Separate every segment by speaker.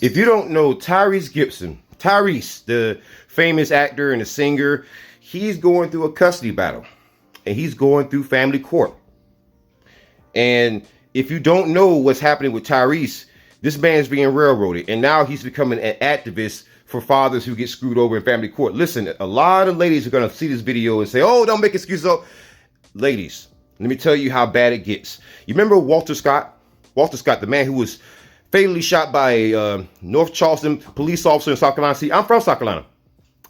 Speaker 1: If you don't know Tyrese Gibson, Tyrese, the famous actor and the singer, he's going through a custody battle and he's going through family court. And if you don't know what's happening with Tyrese, this man's being railroaded and now he's becoming an activist for fathers who get screwed over in family court. Listen, a lot of ladies are going to see this video and say, oh, don't make excuses. Oh, ladies, let me tell you how bad it gets. You remember Walter Scott? Walter Scott, the man who was fatally shot by a North Charleston police officer in South Carolina. See, I'm from South Carolina.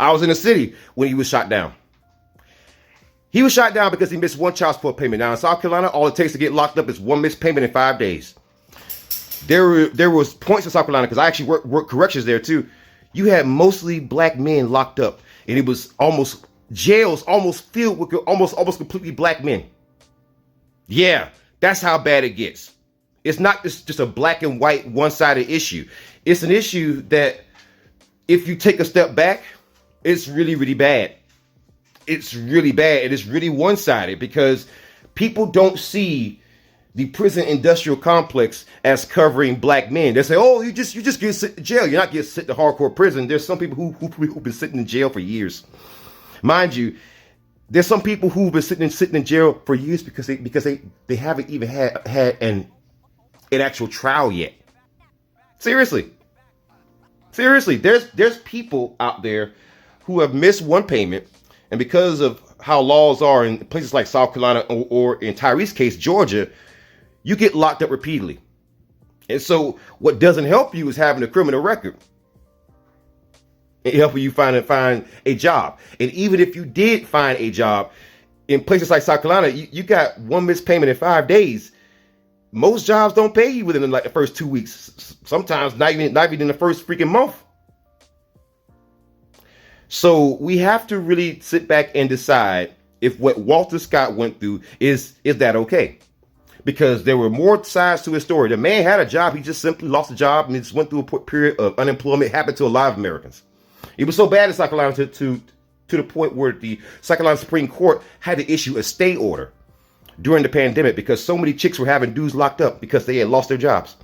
Speaker 1: I was in the city when he was shot down. He was shot down because he missed one child support payment. Now in South Carolina, all it takes to get locked up is one missed payment in 5 days. There was points in South Carolina, because I actually worked corrections there too. You had mostly black men locked up, and it was jails almost filled with almost completely black men. Yeah, that's how bad it gets. It's not just a black and white one-sided issue. It's an issue that if you take a step back, it's really, really bad. It's really bad. And it's really one-sided because people don't see the prison industrial complex as covering black men. They say, oh, you just get sent to jail. You're not getting sent to hardcore prison. There's some people who've been sitting in jail for years. Mind you, there's some people who've been sitting in jail for years because they haven't even had an actual trial yet. Seriously, there's people out there who have missed one payment, and because of how laws are in places like South Carolina or in Tyrese's case, Georgia, you get locked up repeatedly. And so what doesn't help you is having a criminal record. It helps you find a job. And even if you did find a job in places like South Carolina, you got one missed payment in 5 days. Most jobs don't pay you within like the first 2 weeks. Sometimes not even in the first freaking month. So we have to really sit back and decide if what Walter Scott went through is that okay? Because there were more sides to his story. The man had a job. He just simply lost a job and he just went through a period of unemployment. It happened to a lot of Americans. It was so bad in South Carolina to the point where the South Carolina Supreme Court had to issue a stay order during the pandemic because so many chicks were having dudes locked up because they had lost their jobs.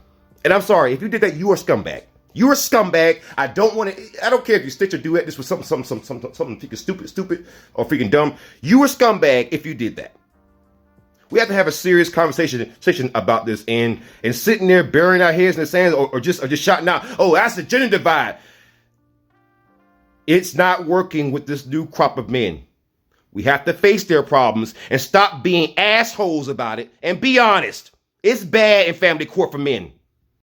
Speaker 1: And I'm sorry, if you did that, you are a scumbag. You're a scumbag. I don't care if you stitch or duet this with something freaking stupid or freaking dumb. You are a scumbag if you did that. We have to have a serious conversation about this and sitting there burying our heads in the sand or just shouting out, oh, that's the gender divide. It's not working with this new crop of men. We have to face their problems and stop being assholes about it and be honest. It's bad in family court for men.